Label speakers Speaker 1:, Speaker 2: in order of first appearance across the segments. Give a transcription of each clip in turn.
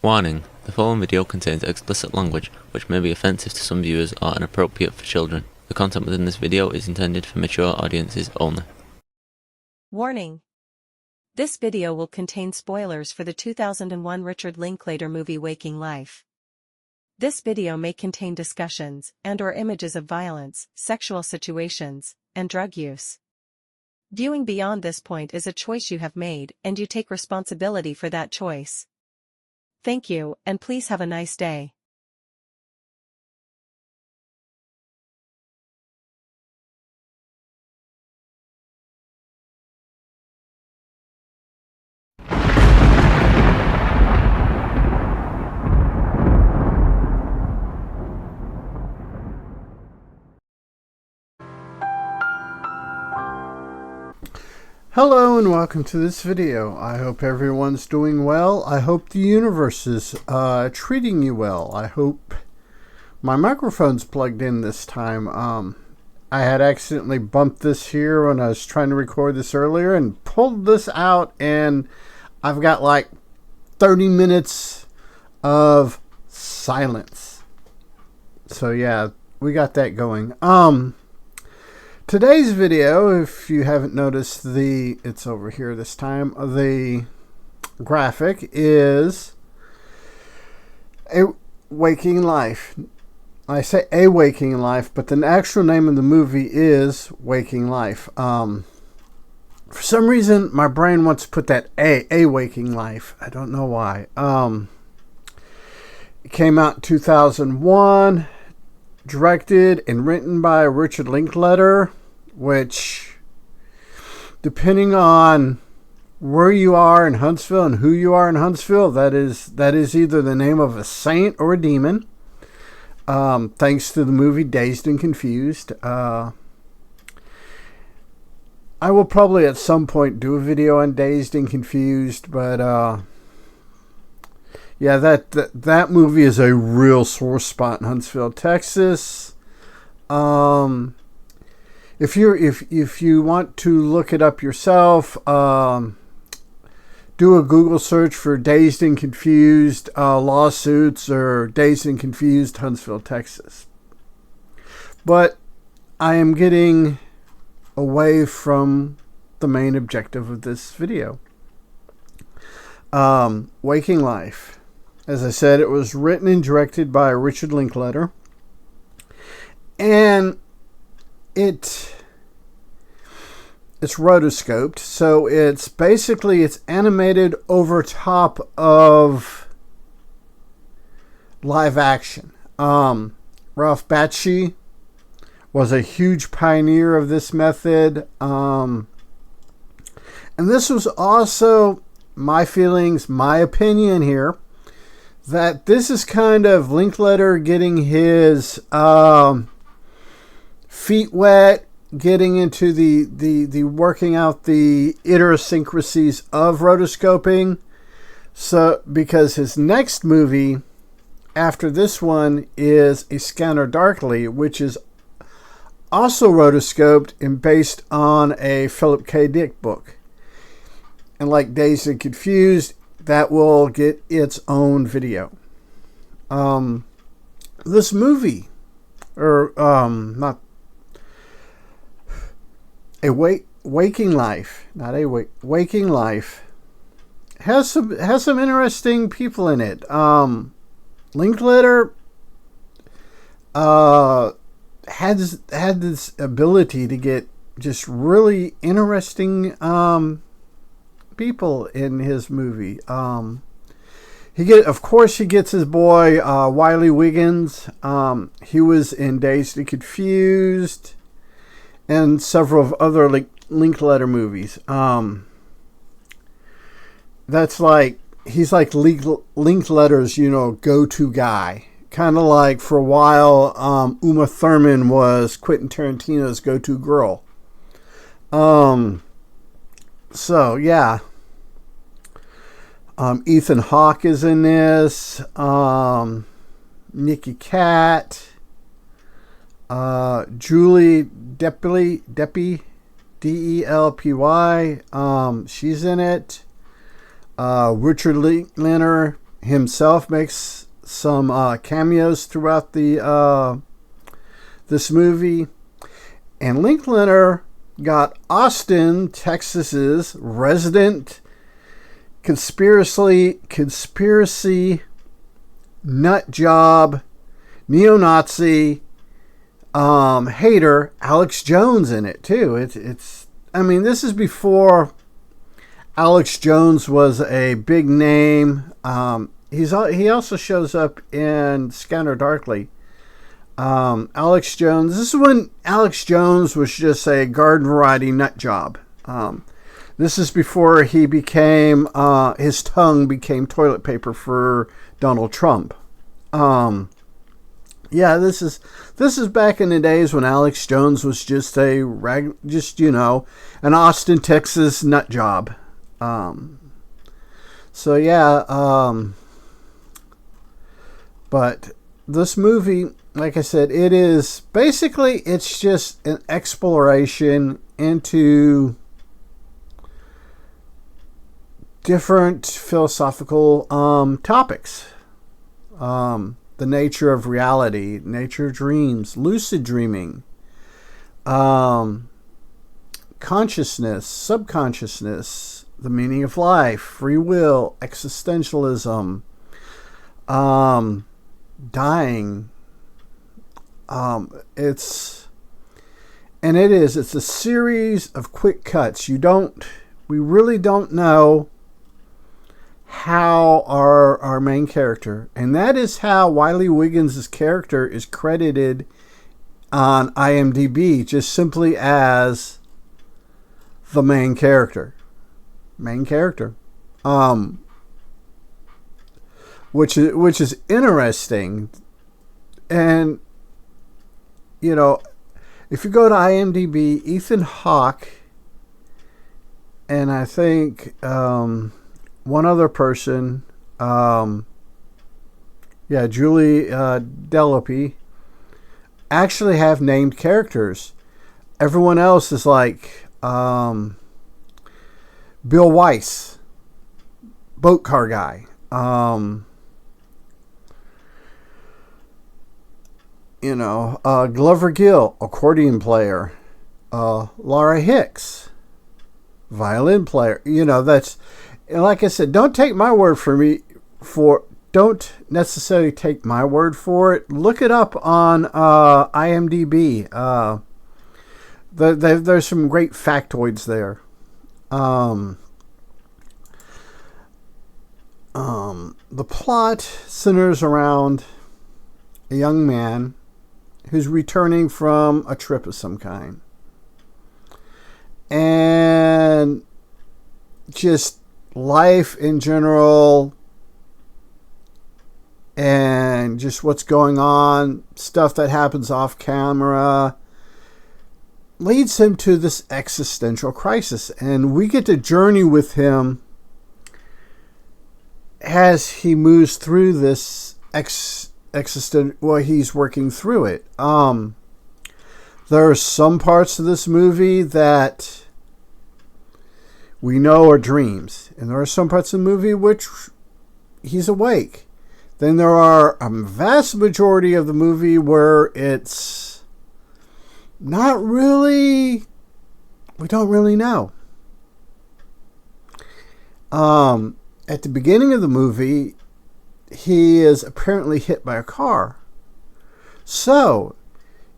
Speaker 1: Warning: the following video contains explicit language which may be offensive to some viewers or inappropriate for children. The content within this video is intended for mature audiences only.
Speaker 2: Warning: this video will contain spoilers for the 2001 Richard Linklater movie Waking Life. This video may contain discussions and/or images of violence, sexual situations, and drug use. Viewing beyond this point is a choice you have made, and you take responsibility for that choice. Thank you, and please have a nice day.
Speaker 3: Hello and welcome to this video. I hope everyone's doing well. I hope the universe is treating you well. I hope my microphone's plugged in this time. I had accidentally bumped this here when I was trying to record this earlier and pulled this out, and I've got like 30 minutes of silence. So yeah, we got that going. Today's video, if you haven't noticed, it's over here this time, the graphic is A Waking Life. I say A Waking Life, but the actual name of the movie is Waking Life. For some reason, my brain wants to put that A Waking Life. I don't know why. It came out in 2001, directed and written by Richard Linklater, which, depending on where you are in Huntsville and who you are in Huntsville, that is either the name of a saint or a demon. Thanks to the movie Dazed and Confused. I will probably at some point do a video on Dazed and Confused, but yeah, that movie is a real sore spot in Huntsville, Texas. If you want to look it up yourself, do a Google search for Dazed and Confused lawsuits or Dazed and Confused Huntsville, Texas. But I am getting away from the main objective of this video. Waking Life. As I said, it was written and directed by Richard Linklater. And it's rotoscoped, so it's animated over top of live action. Ralph Bakshi was a huge pioneer of this method, and this was also my feelings, my opinion here, that this is kind of Linklater getting his feet wet, getting into the working out the idiosyncrasies of rotoscoping. So, because his next movie after this one is A Scanner Darkly, which is also rotoscoped and based on a Philip K. Dick book. And like Dazed and Confused, that will get its own video. This movie, Waking Life, Waking Life, has some interesting people in it. Linklater had this ability to get just really interesting people in his movie. He gets his boy Wiley Wiggins. He was in Dazed and Confused and several of other Linklater movies. He's like Linklater's, go-to guy. Kind of like for a while, Uma Thurman was Quentin Tarantino's go-to girl. So yeah. Ethan Hawke is in this. Nikki Cat. Julie Delpy, Delpy, she's in it. Richard Linklater himself makes some cameos throughout the this movie. And Linklater got Austin, Texas's resident conspiracy nut job, neo-Nazi hater, Alex Jones, in it too. It's I mean, this is before Alex Jones was a big name. He also shows up in Scanner Darkly. Alex Jones. This is when Alex Jones was just a garden variety nut job. This is before he became his tongue became toilet paper for Donald Trump. Yeah, this is back in the days when Alex Jones was just an Austin, Texas nut job. So yeah, but this movie, like I said, it's just an exploration into different philosophical topics. The nature of reality, nature of dreams, lucid dreaming, consciousness, subconsciousness, the meaning of life, free will, existentialism, dying. It's a series of quick cuts. We really don't know how our main character, and that is how Wiley Wiggins' character is credited on IMDb, just simply as the main character. Which is interesting. And if you go to IMDb, Ethan Hawke and I think one other person, Julie Delopy, actually have named characters. Everyone else is like Bill Weiss, boat car guy. Glover Gill, accordion player. Laura Hicks, violin player. That's, like I said, don't take my word don't necessarily take my word for it. Look it up on IMDb. There's some great factoids there. The plot centers around a young man who's returning from a trip of some kind. And just life in general, and just what's going on, stuff that happens off camera, leads him to this existential crisis. And we get to journey with him as he moves through this he's working through it. There are some parts of this movie that we know are dreams, and there are some parts of the movie which he's awake. Then there are a vast majority of the movie where it's not really, we don't really know. At the beginning of the movie, he is apparently hit by a car. So,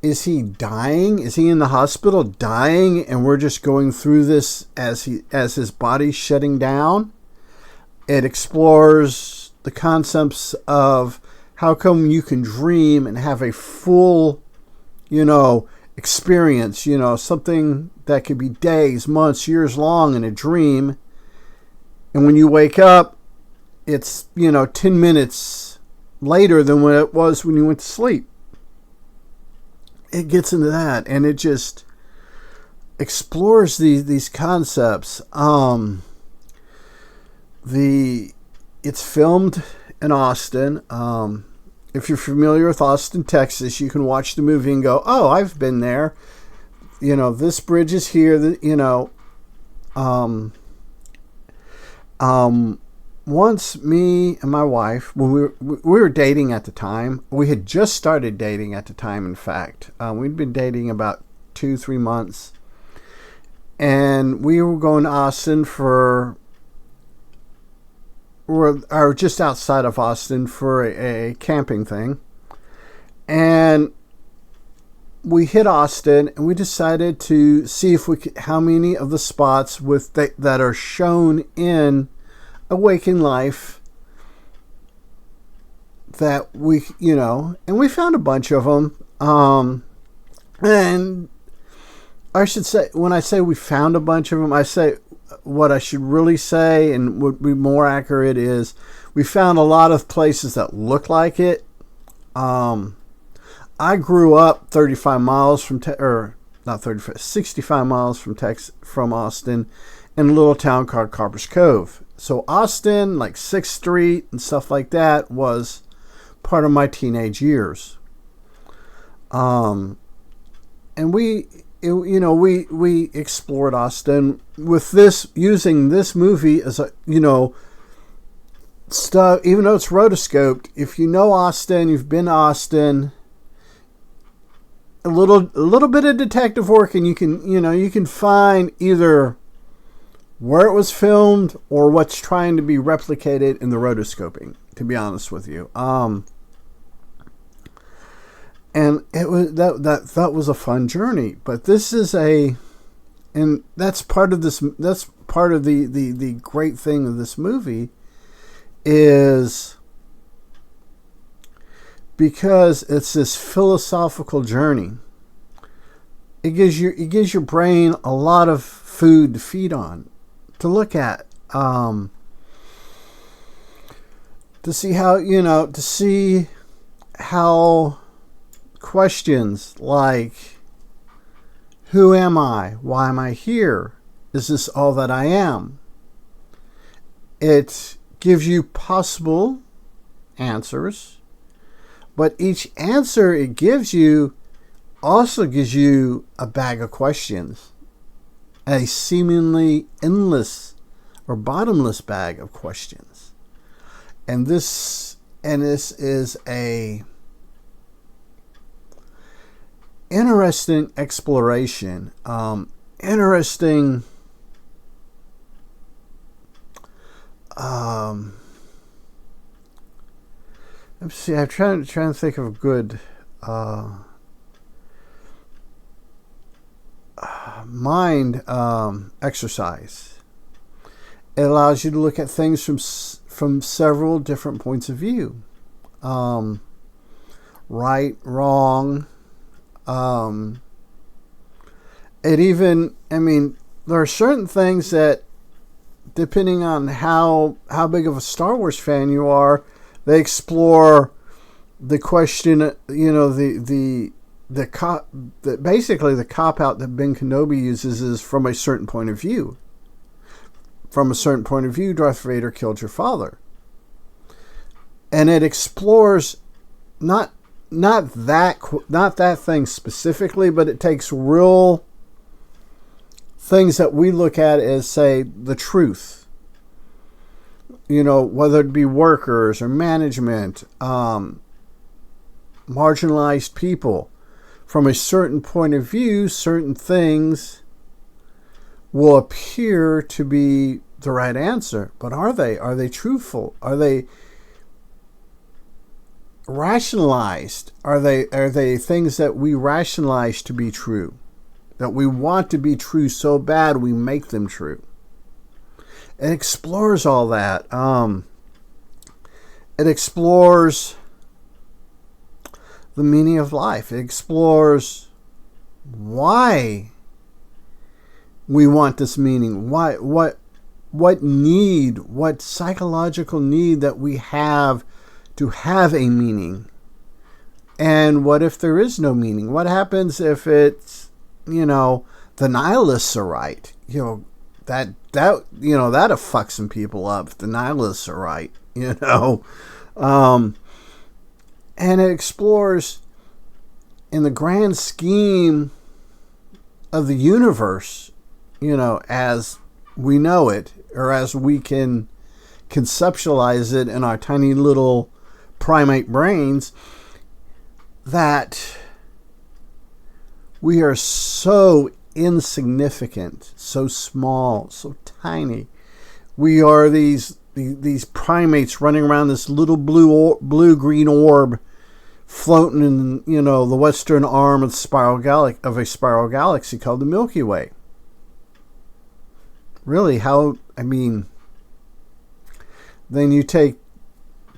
Speaker 3: is he dying? Is he in the hospital dying, and we're just going through this as his body's shutting down? It explores the concepts of how come you can dream and have a full, experience, something that could be days, months, years long in a dream. And when you wake up, it's, 10 minutes later than what it was when you went to sleep. It gets into that, and it just explores these concepts. It's filmed in Austin. If you're familiar with Austin, Texas, you can watch the movie and go, "Oh, I've been there. This bridge is here." once me and my wife, when we were dating at the time, we had just started dating at the time, in fact. We'd been dating about 2-3 months. And we were going to Austin or just outside of Austin for a camping thing. And we hit Austin, and we decided to see if we could, how many of the spots that are shown in Awaken Life that we, and we found a bunch of them. And I should say, when I say we found a bunch of them, I say what I should really say and would be more accurate is we found a lot of places that look like it. I grew up 35 miles from, 65 miles from Austin in a little town called Carper's Cove. So Austin, like 6th Street and stuff like that, was part of my teenage years. And we explored Austin with this, using this movie as a, stuff, even though it's rotoscoped. If you know Austin, you've been to Austin, a little bit of detective work, and you can find either where it was filmed or what's trying to be replicated in the rotoscoping, to be honest with you. And it was that was a fun journey. But this is and that's part of this. That's part of the great thing of this movie, is because it's this philosophical journey. It gives your brain a lot of food to feed on, to look at, to see how questions like, who am I? Why am I here? Is this all that I am? It gives you possible answers, but each answer it gives you also gives you a bag of questions, a seemingly endless or bottomless bag of questions. And this is a interesting exploration, interesting. Let's see. I'm trying to think of a good mind exercise. It allows you to look at things from several different points of view. Right, wrong. It even, there are certain things that, depending on how big of a Star Wars fan you are, they explore the question, basically the cop-out that Ben Kenobi uses is from a certain point of view. From a certain point of view, Darth Vader killed your father. And it explores not that thing specifically, but it takes real things that we look at as, say, the truth. Whether it be workers or management, marginalized people. From a certain point of view, certain things will appear to be the right answer. But are they? Are they truthful? Are they rationalized? Are they things that we rationalize to be true? That we want to be true so bad we make them true. It explores all that. It explores the meaning of life. It explores why we want this meaning. Why, what need, what psychological need that we have to have a meaning. And what if there is no meaning? What happens if it's, the nihilists are right? That fucks some people up. The nihilists are right, and it explores, in the grand scheme of the universe, as we know it, or as we can conceptualize it in our tiny little primate brains, that we are so insignificant, so small, so tiny. We are these primates running around this little blue-green orb floating in, the western arm of a spiral galaxy called the Milky Way. Really, then you take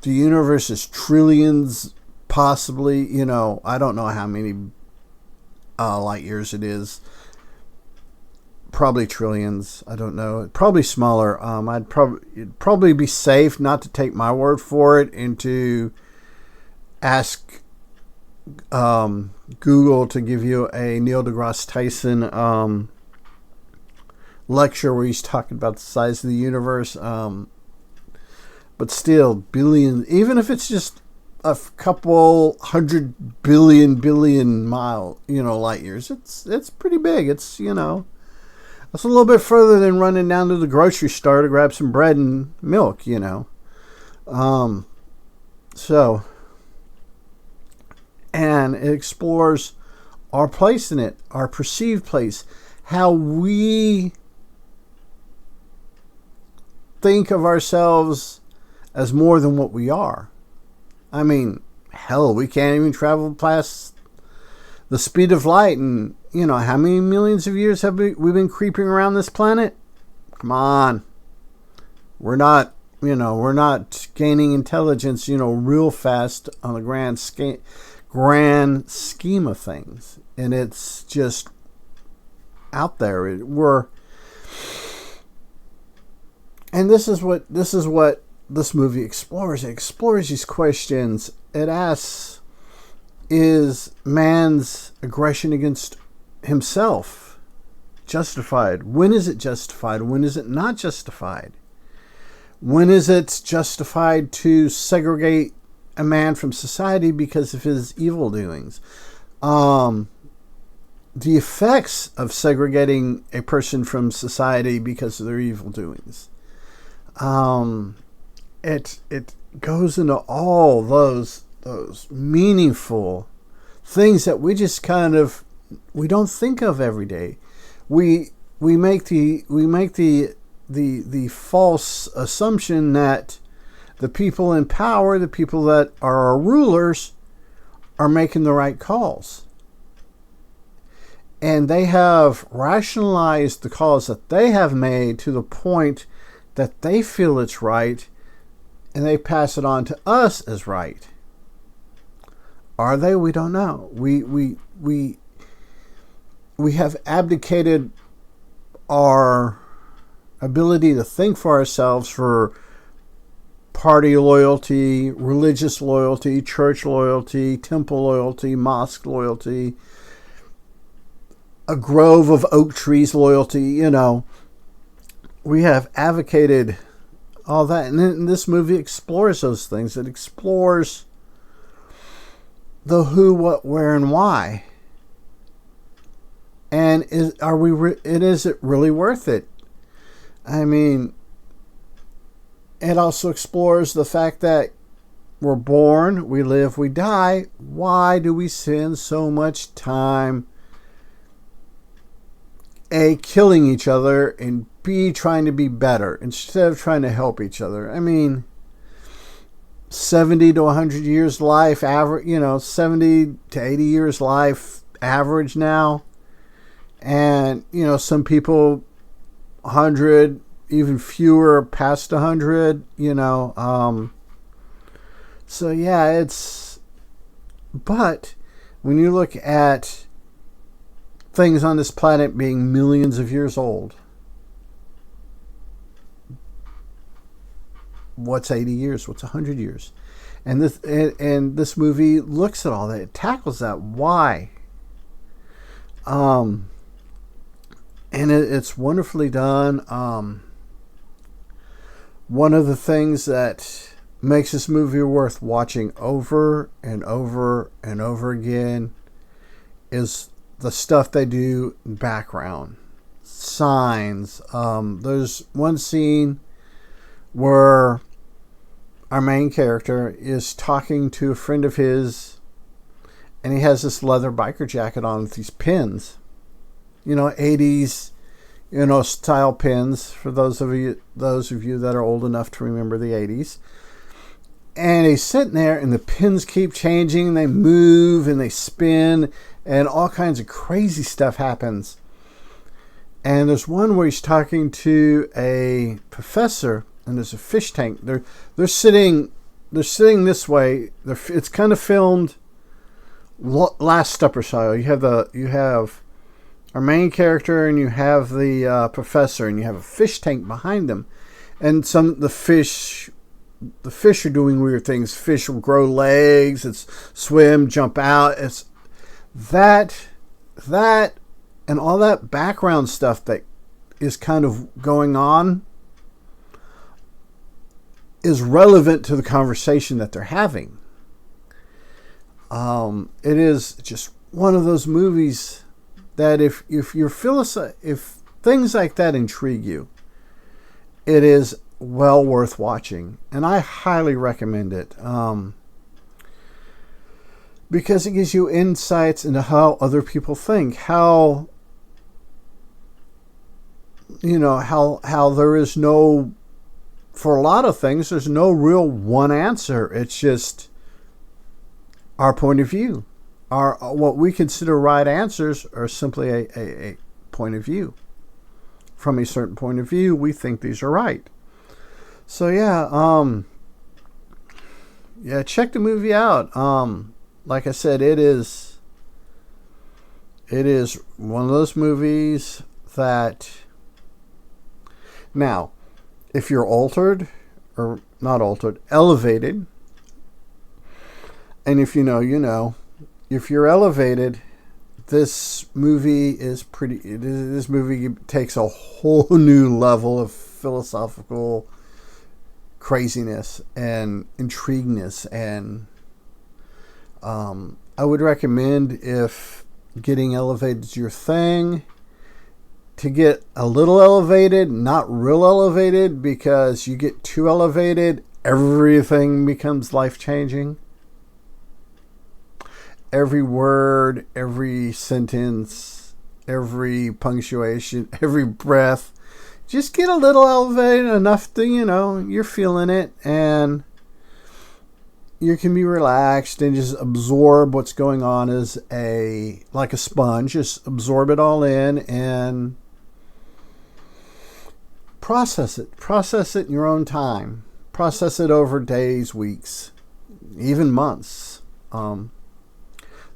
Speaker 3: the universe is trillions, possibly, I don't know how many light years it is. Probably trillions. I don't know. Probably smaller. It'd probably be safe not to take my word for it and to ask Google to give you a Neil deGrasse Tyson lecture where he's talking about the size of the universe. But still, billions, even if it's just a couple 100 billion light years, it's pretty big. It's, it's a little bit further than running down to the grocery store to grab some bread and milk, So, and it explores our place in it, our perceived place, how we think of ourselves as more than what we are. Hell, we can't even travel past the speed of light. And, how many millions of years have we been creeping around this planet? Come on. We're not gaining intelligence, real fast on the grand scheme of things. And it's just out there. And this is what this movie explores. It explores these questions. It asks, is man's aggression against himself justified? When is it justified? When is it not justified? When is it justified to segregate a man from society because of his evil doings? The effects of segregating a person from society because of their evil doings. It goes into all those meaningful things that we just we don't think of every day. We make the false assumption that the people in power, the people that are our rulers, are making the right calls. And they have rationalized the calls that they have made to the point that they feel it's right, and they pass it on to us as right. Are they? We don't know. We have abdicated our ability to think for ourselves for party loyalty, religious loyalty, church loyalty, temple loyalty, mosque loyalty, a grove of oak trees loyalty, We have advocated all that. And then this movie explores those things. It explores the who, what, where, and why. And is it really worth it? It also explores the fact that we're born, we live, we die. Why do we spend so much time A, killing each other, and B, trying to be better instead of trying to help each other? 70 to 100 years life average, 70 to 80 years life average now. And, some people 100, even fewer past 100, So yeah, but when you look at things on this planet being millions of years old, what's 80 years? What's 100 years? And this movie looks at all that. It tackles that. Why? And it's wonderfully done. One of the things that makes this movie worth watching over and over and over again is the stuff they do in background. Signs. There's one scene where our main character is talking to a friend of his, and he has this leather biker jacket on with these pins, 80s, style pins, for those of you that are old enough to remember the 80s. And he's sitting there, and the pins keep changing, they move and they spin, and all kinds of crazy stuff happens. And there's one where he's talking to a professor, and there's a fish tank. They're sitting this way. It's kind of filmed Last Supper style. You have our main character, and you have the professor, and you have a fish tank behind them, and the fish are doing weird things. Fish will grow legs, swim, jump out. It's that and all that background stuff that is kind of going on is relevant to the conversation that they're having. It is just one of those movies that if things like that intrigue you, it is well worth watching, and I highly recommend it, because it gives you insights into how other people think, how there is no, for a lot of things, there's no real one answer. It's just our point of view. What we consider right answers are simply a point of view. From a certain point of view, we think these are right. So check the movie out. Like I said, it is one of those movies that, now, if you're altered, or not altered, elevated, and if you know, if you're elevated, this movie takes a whole new level of philosophical craziness and intrigueness, and I would recommend, if getting elevated is your thing, to get a little elevated, not real elevated, because you get too elevated, everything becomes life-changing. Every word, every sentence, every punctuation, every breath. Just get a little elevated enough to, you're feeling it, and you can be relaxed and just absorb what's going on as like a sponge. Just absorb it all in and process it. Process it in your own time. Process it over days, weeks, even months.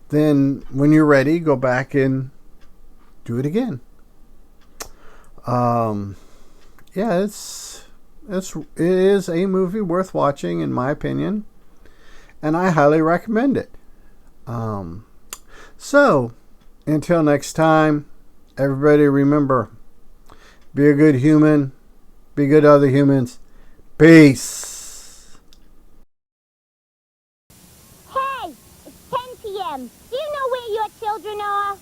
Speaker 3: Then when you're ready, go back and do it again. It is a movie worth watching, in my opinion, and I highly recommend it. So until next time, everybody, remember, be a good human, be good to other humans. Peace.
Speaker 4: Hey, it's 10 p.m. Do you know where your children are?